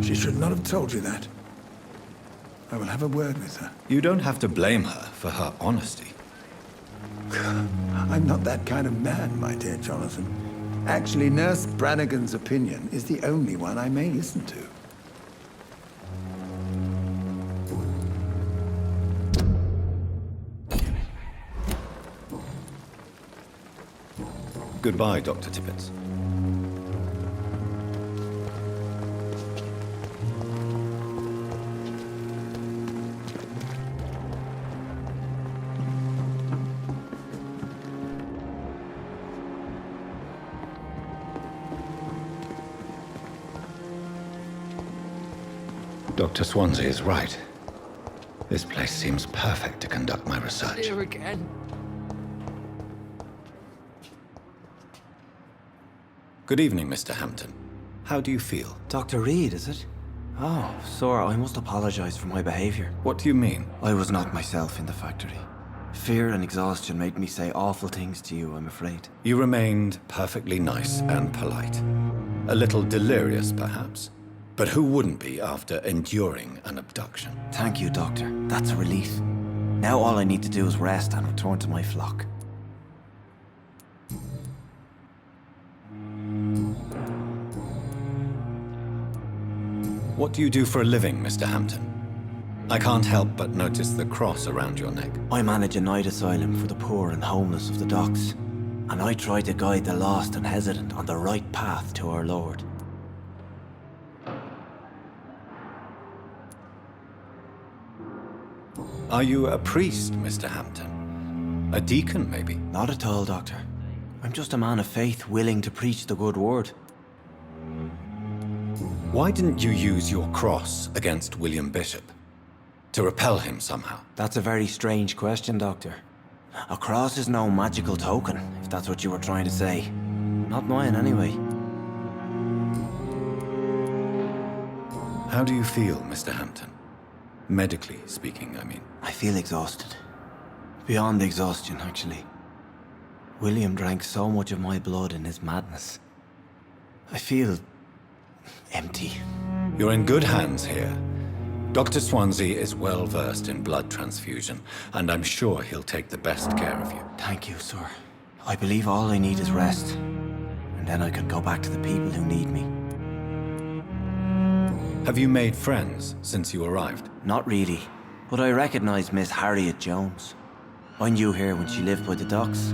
She should not have told you that. I will have a word with her. You don't have to blame her for her honesty. I'm not that kind of man, my dear Jonathan. Actually, Nurse Brannigan's opinion is the only one I may listen to. Goodbye, Dr. Tippett. Dr. Swansea is right. This place seems perfect to conduct my research. Here again. Good evening, Mr. Hampton. How do you feel? Dr. Reed, is it? Oh, sir, I must apologize for my behavior. What do you mean? I was not myself in the factory. Fear and exhaustion made me say awful things to you, I'm afraid. You remained perfectly nice and polite. A little delirious, perhaps. But who wouldn't be after enduring an abduction? Thank you, Doctor. That's a relief. Now all I need to do is rest and return to my flock. What do you do for a living, Mr. Hampton? I can't help but notice the cross around your neck. I manage a night asylum for the poor and homeless of the docks, and I try to guide the lost and hesitant on the right path to our Lord. Are you a priest, Mr. Hampton? A deacon, maybe? Not at all, Doctor. I'm just a man of faith willing to preach the good word. Why didn't you use your cross against William Bishop? To repel him somehow? That's a very strange question, Doctor. A cross is no magical token, if that's what you were trying to say. Not mine, anyway. How do you feel, Mr. Hampton? Medically speaking, I mean. I feel exhausted. Beyond exhaustion, actually. William drank so much of my blood in his madness. I feel empty. You're in good hands here. Dr. Swansea is well versed in blood transfusion, and I'm sure he'll take the best care of you. Thank you, sir. I believe all I need is rest, and then I can go back to the people who need me. Have you made friends since you arrived? Not really, but I recognize Miss Harriet Jones. I knew her when she lived by the docks.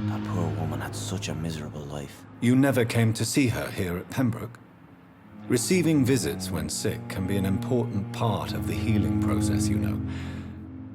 That poor woman had such a miserable life. You never came to see her here at Pembroke? Receiving visits when sick can be an important part of the healing process, you know.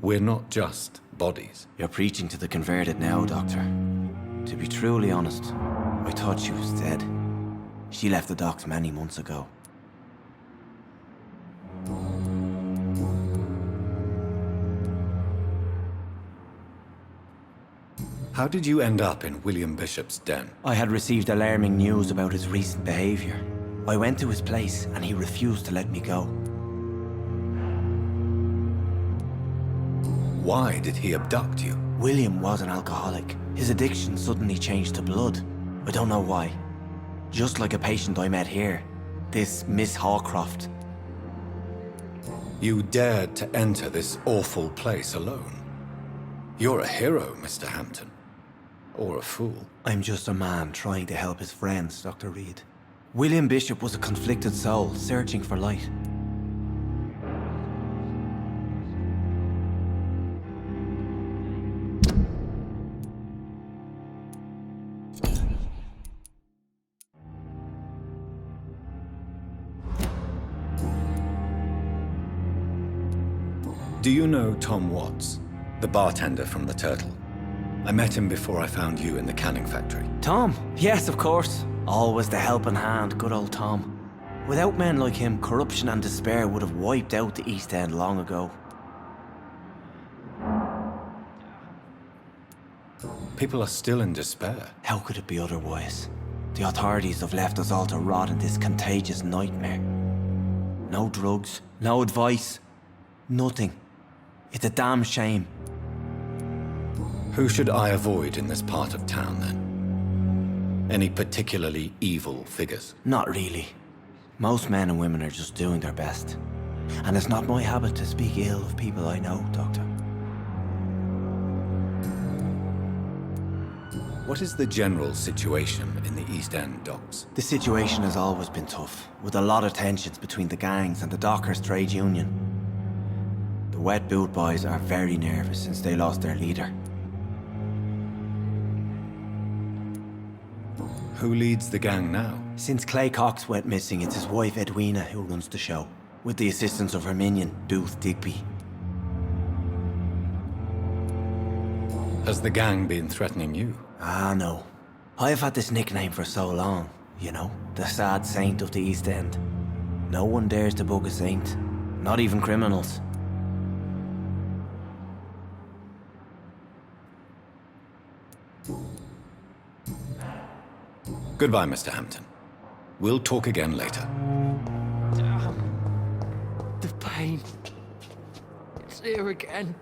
We're not just bodies. You're preaching to the converted now, Doctor. To be truly honest, I thought she was dead. She left the docks many months ago. How did you end up in William Bishop's den? I had received alarming news about his recent behavior. I went to his place and he refused to let me go. Why did he abduct you? William was an alcoholic. His addiction suddenly changed to blood. I don't know why. Just like a patient I met here. This Miss Hawcroft. You dared to enter this awful place alone. You're a hero, Mr. Hampton. Or a fool. I'm just a man trying to help his friends, Dr. Reed. William Bishop was a conflicted soul, searching for light. Do you know Tom Watts, the bartender from the Turtle? I met him before I found you in the canning factory. Tom? Yes, of course. Always the helping hand, good old Tom. Without men like him, corruption and despair would have wiped out the East End long ago. People are still in despair. How could it be otherwise? The authorities have left us all to rot in this contagious nightmare. No drugs, no advice, nothing. It's a damn shame. Who should I avoid in this part of town, then? Any particularly evil figures? Not really. Most men and women are just doing their best. And it's not my habit to speak ill of people I know, Doctor. What is the general situation in the East End docks? The situation has always been tough, with a lot of tensions between the gangs and the Dockers Trade Union. The Wet Boot Boys are very nervous since they lost their leader. Who leads the gang now? Since Clay Cox went missing, it's his wife Edwina who runs the show, with the assistance of her minion, Booth Digby. Has the gang been threatening you? Ah, no. I've had this nickname for so long, you know, the sad saint of the East End. No one dares to bug a saint, not even criminals. Goodbye, Mr. Hampton. We'll talk again later. The pain. It's here again.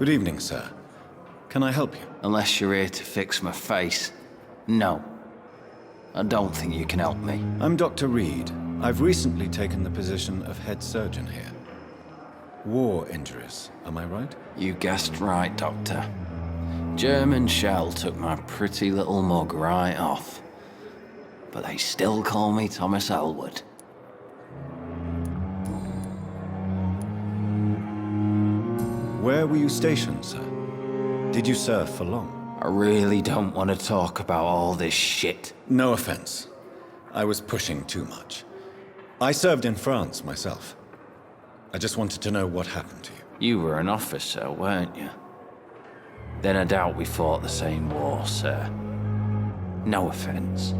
Good evening, sir. Can I help you? Unless you're here to fix my face. No. I don't think you can help me. I'm Dr. Reed. I've recently taken the position of head surgeon here. War injuries, am I right? You guessed right, Doctor. German shell took my pretty little mug right off. But they still call me Thomas Elwood. Where were you stationed, sir? Did you serve for long? I really don't want to talk about all this shit. No offense. I was pushing too much. I served in France myself. I just wanted to know what happened to you. You were an officer, weren't you? Then I doubt we fought the same war, sir. No offense.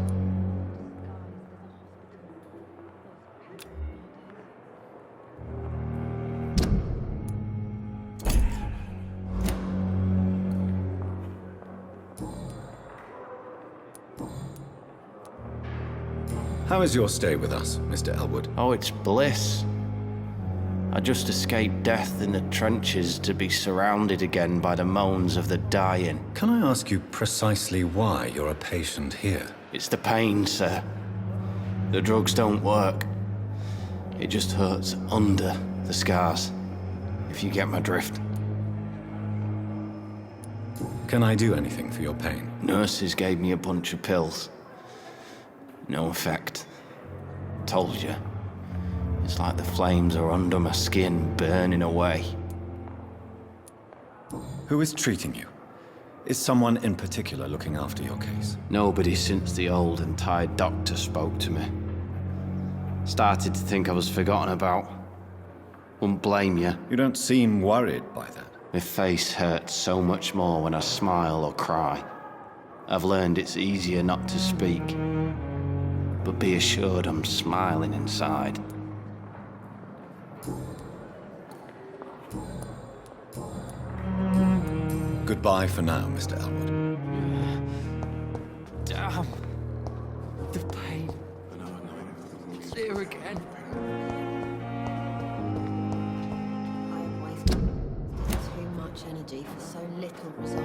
How is your stay with us, Mr. Elwood? Oh, it's bliss. I just escaped death in the trenches to be surrounded again by the moans of the dying. Can I ask you precisely why you're a patient here? It's the pain, sir. The drugs don't work. It just hurts under the scars, if you get my drift. Can I do anything for your pain? Nurses gave me a bunch of pills. No effect. Told you. It's like the flames are under my skin, burning away. Who is treating you? Is someone in particular looking after your case? Nobody since the old and tired doctor spoke to me. Started to think I was forgotten about. Wouldn't blame you. You don't seem worried by that. My face hurts so much more when I smile or cry. I've learned it's easier not to speak, but be assured I'm smiling inside. Goodbye for now, Mr. Elwood. Damn. The pain. It's there again. I've wasted too much energy for so little result.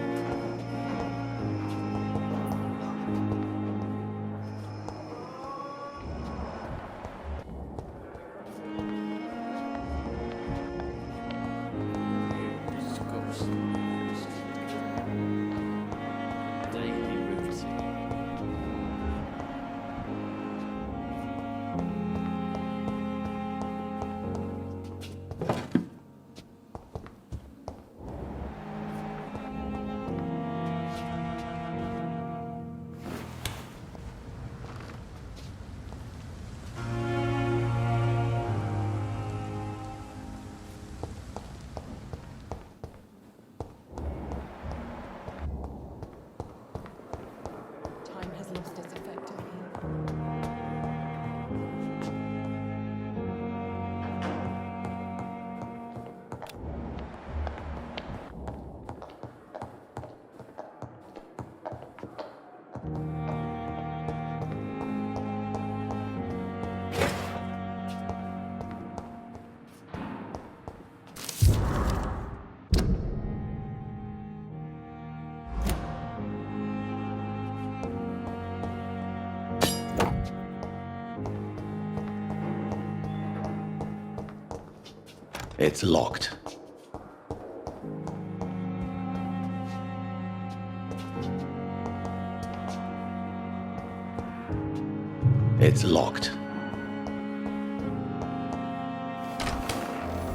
Time has lost its effect on me. It's locked. It's locked.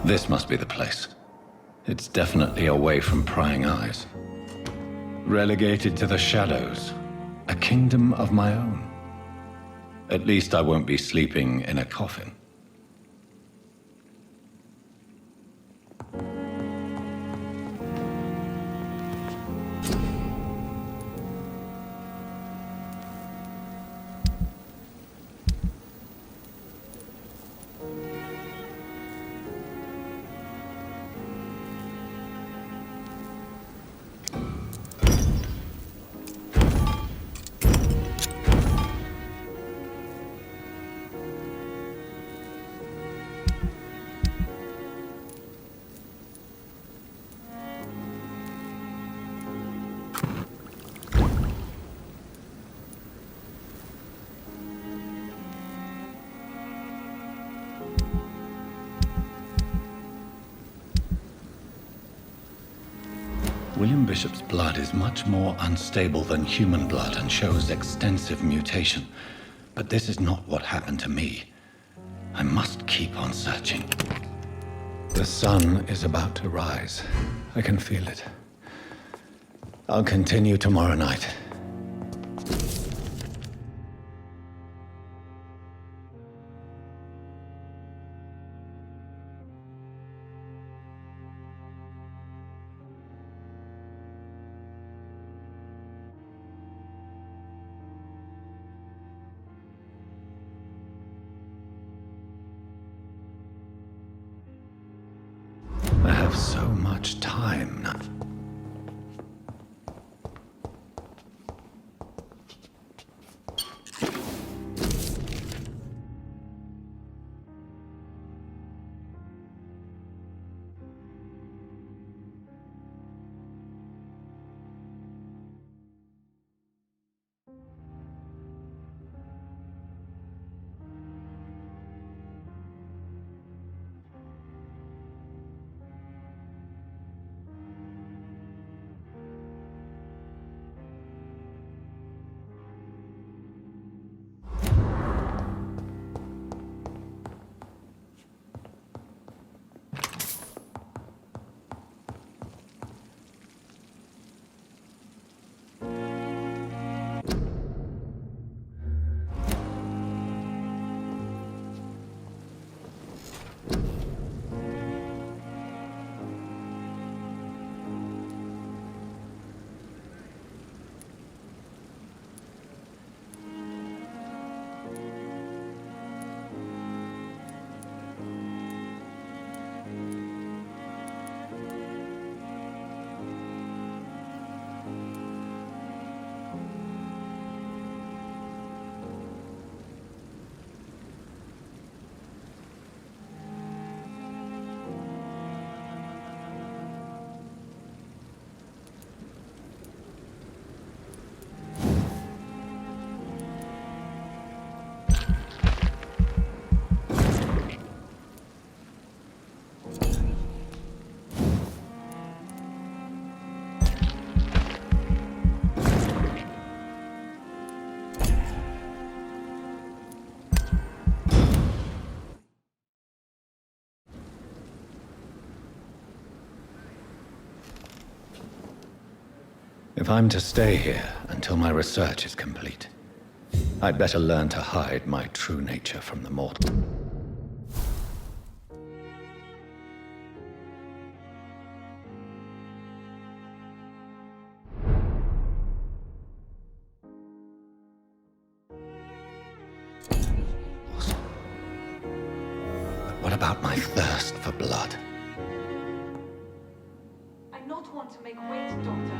This must be the place. It's definitely away from prying eyes. Relegated to the shadows. A kingdom of my own. At least I won't be sleeping in a coffin. William Bishop's blood is much more unstable than human blood and shows extensive mutation. But this is not what happened to me. I must keep on searching. The sun is about to rise. I can feel it. I'll continue tomorrow night. I have so much time now. If I'm to stay here until my research is complete, I'd better learn to hide my true nature from the mortal. But what about my thirst for blood? I not want to make weight, Doctor.